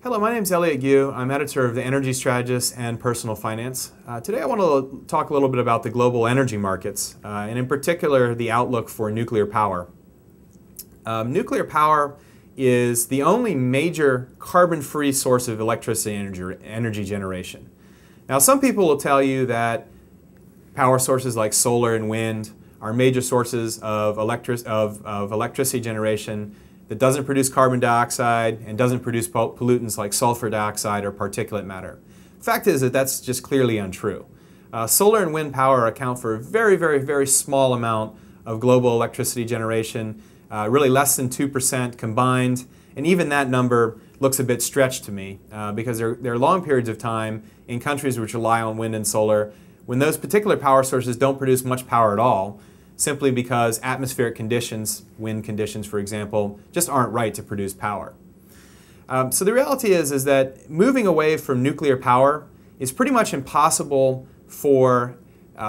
Hello, my name is Elliott Gu. I'm editor of the Energy Strategist and Personal Finance. Today I want to talk a little bit about the global energy markets, and in particular the outlook for nuclear power. Nuclear power is the only major carbon-free source of electricity energy generation. Now, some people will tell you that power sources like solar and wind are major sources of electricity generation that doesn't produce carbon dioxide and doesn't produce pollutants like sulfur dioxide or particulate matter. The fact is that that's just clearly untrue. Solar and wind power account for a very small amount of global electricity generation, really less than 2% combined, and even that number looks a bit stretched to me because there are long periods of time in countries which rely on wind and solar when those particular power sources don't produce much power at all, simply because atmospheric conditions, wind conditions for example, just aren't right to produce power. So the reality is that moving away from nuclear power is pretty much impossible for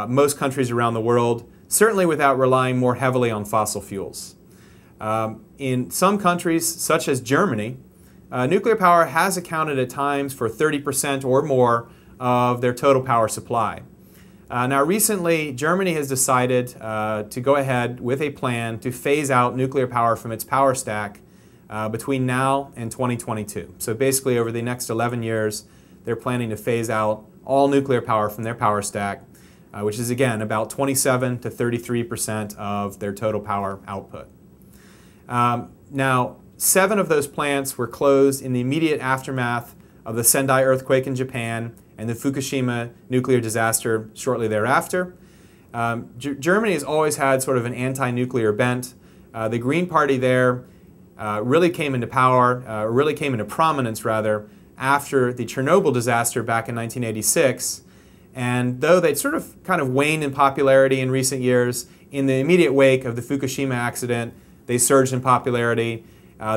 most countries around the world, certainly without relying more heavily on fossil fuels. In some countries, such as Germany, nuclear power has accounted at times for 30% or more of their total power supply. Now recently, Germany has decided to go ahead with a plan to phase out nuclear power from its power stack between now and 2022. So basically over the next 11 years, they're planning to phase out all nuclear power from their power stack, which is again about 27 to 33% of their total power output. Now, 7 of those plants were closed in the immediate aftermath of the Sendai earthquake in Japan and the Fukushima nuclear disaster shortly thereafter. Germany has always had sort of an anti-nuclear bent. The Green Party there really came into power, really came into prominence rather, after the Chernobyl disaster back in 1986. And though they'd sort of kind of waned in popularity in recent years, in the immediate wake of the Fukushima accident, they surged in popularity.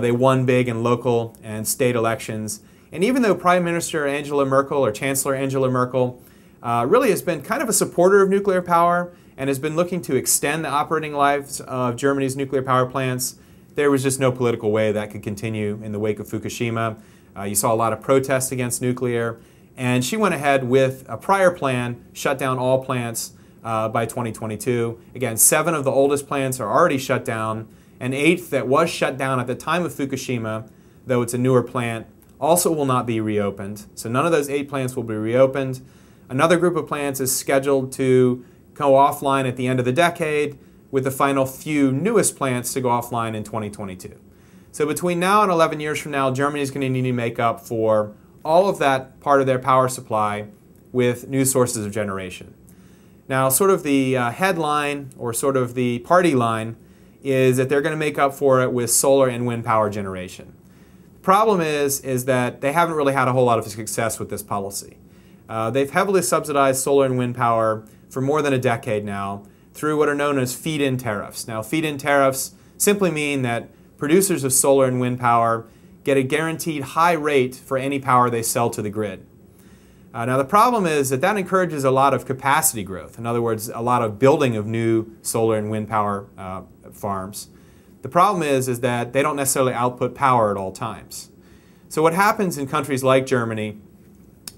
They won big in local and state elections. And even though Prime Minister Angela Merkel, or Chancellor Angela Merkel, really has been kind of a supporter of nuclear power and has been looking to extend the operating lives of Germany's nuclear power plants, there was just no political way that could continue in the wake of Fukushima. You saw a lot of protests against nuclear, and she went ahead with a prior plan, shut down all plants by 2022. Again, 7 of the oldest plants are already shut down. An 8th that was shut down at the time of Fukushima, though it's a newer plant, also will not be reopened. So none of those 8 plants will be reopened. Another group of plants is scheduled to go offline at the end of the decade, with the final few newest plants to go offline in 2022. So between now and 11 years from now, Germany is going to need to make up for all of that part of their power supply with new sources of generation. Now, sort of the headline, or sort of the party line, is that they're going to make up for it with solar and wind power generation. Problem is that they haven't really had a whole lot of success with this policy. They've heavily subsidized solar and wind power for more than a decade now through what are known as feed-in tariffs. Now, feed-in tariffs simply mean that producers of solar and wind power get a guaranteed high rate for any power they sell to the grid. Now, the problem is that that encourages a lot of capacity growth. In other words, a lot of building of new solar and wind power farms. The problem is that they don't necessarily output power at all times. So what happens in countries like Germany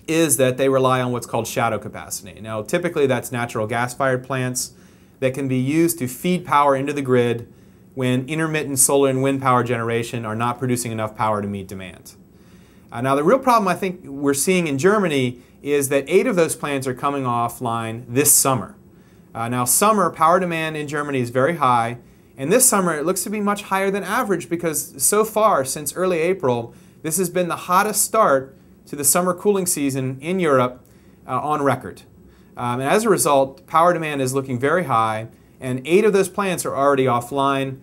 is that they rely on what's called shadow capacity. Now, typically that's natural gas-fired plants that can be used to feed power into the grid when intermittent solar and wind power generation are not producing enough power to meet demand. Now, the real problem I think we're seeing in Germany is that 8 of those plants are coming offline this summer. Now, summer power demand in Germany is very high. And this summer, it looks to be much higher than average because so far, since early April, this has been the hottest start to the summer cooling season in Europe on record. And as a result, power demand is looking very high, and 8 of those plants are already offline.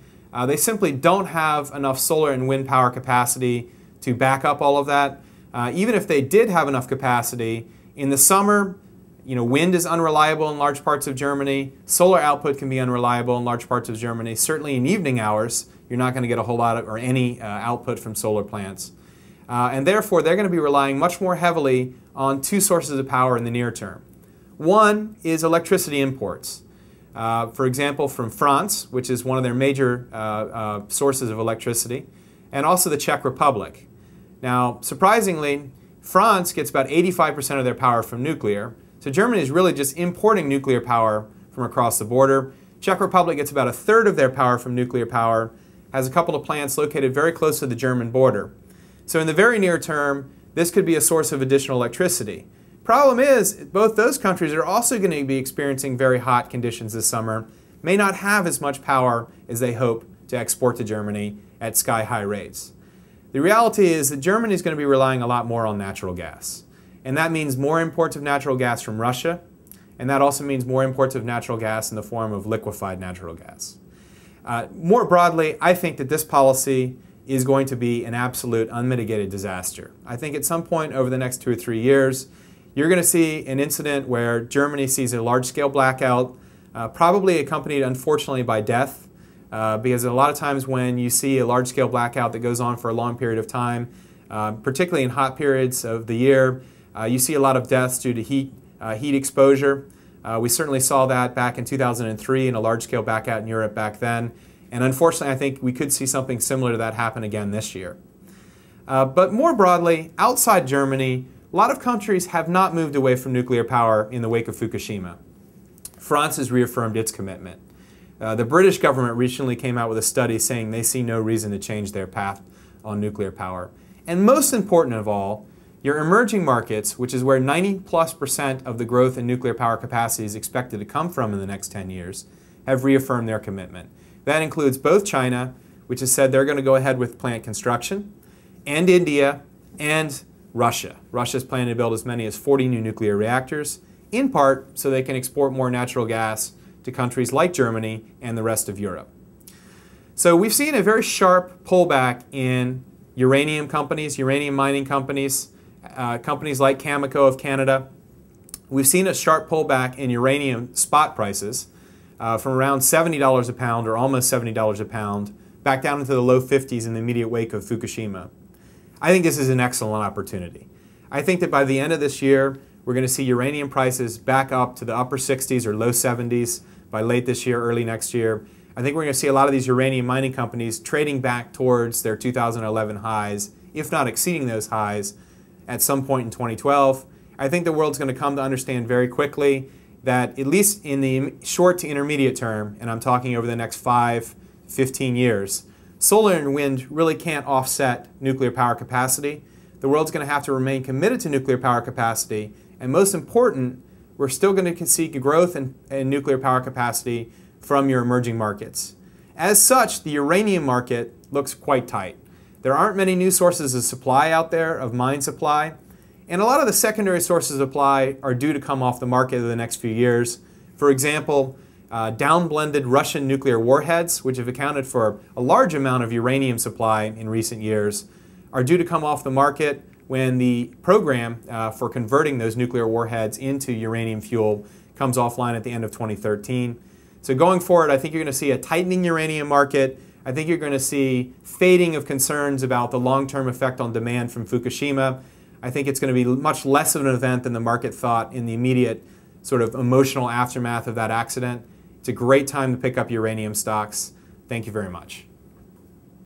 They simply don't have enough solar and wind power capacity to back up all of that. Even if they did have enough capacity, in the summer, wind is unreliable in large parts of Germany. Solar output can be unreliable in large parts of Germany. Certainly in evening hours, you're not going to get a whole lot of, or any output from solar plants. And therefore, they're going to be relying much more heavily on 2 sources of power in the near term. One is electricity imports. For example, from France, which is one of their major sources of electricity, and also the Czech Republic. Now, surprisingly, France gets about 85% of their power from nuclear, so Germany is really just importing nuclear power from across the border. Czech Republic gets about a third of their power from nuclear power, has a couple of plants located very close to the German border. So in the very near term, this could be a source of additional electricity. Problem is, both those countries are also going to be experiencing very hot conditions this summer, may not have as much power as they hope to export to Germany at sky-high rates. The reality is that Germany is going to be relying a lot more on natural gas. And that means more imports of natural gas from Russia, and that also means more imports of natural gas in the form of liquefied natural gas. More broadly, I think that this policy is going to be an absolute unmitigated disaster. I think at some point over the next 2 or 3 years, you're going to see an incident where Germany sees a large-scale blackout, probably accompanied, unfortunately, by death, because a lot of times when you see a large-scale blackout that goes on for a long period of time, particularly in hot periods of the year, you see a lot of deaths due to heat exposure. We certainly saw that back in 2003 in a large-scale blackout in Europe back then. And unfortunately, I think we could see something similar to that happen again this year. But more broadly, outside Germany, a lot of countries have not moved away from nuclear power in the wake of Fukushima. France has reaffirmed its commitment. The British government recently came out with a study saying they see no reason to change their path on nuclear power. And most important of all, your emerging markets, which is where 90+% of the growth in nuclear power capacity is expected to come from in the next 10 years, have reaffirmed their commitment. That includes both China, which has said they're going to go ahead with plant construction, and India, and Russia. Russia is planning to build as many as 40 new nuclear reactors, in part so they can export more natural gas to countries like Germany and the rest of Europe. So we've seen a very sharp pullback in uranium companies, uranium mining companies, companies like Cameco of Canada. We've seen a sharp pullback in uranium spot prices from around $70 a pound, or almost $70 a pound, back down into the low 50s in the immediate wake of Fukushima. I think this is an excellent opportunity. I think that by the end of this year, we're going to see uranium prices back up to the upper 60s or low 70s by late this year, early next year. I think we're going to see a lot of these uranium mining companies trading back towards their 2011 highs, if not exceeding those highs, at some point in 2012. I think the world's going to come to understand very quickly that at least in the short to intermediate term, and I'm talking over the next 5, 15 years, solar and wind really can't offset nuclear power capacity. The world's going to have to remain committed to nuclear power capacity, and most important, we're still going to see growth in nuclear power capacity from your emerging markets. As such, the uranium market looks quite tight. There aren't many new sources of supply out there, of mine supply, and a lot of the secondary sources of supply are due to come off the market in the next few years. For example, downblended Russian nuclear warheads, which have accounted for a large amount of uranium supply in recent years, are due to come off the market when the program for converting those nuclear warheads into uranium fuel comes offline at the end of 2013. So going forward, I think you're going to see a tightening uranium market. I think you're going to see fading of concerns about the long-term effect on demand from Fukushima. I think it's going to be much less of an event than the market thought in the immediate sort of emotional aftermath of that accident. It's a great time to pick up uranium stocks. Thank you very much.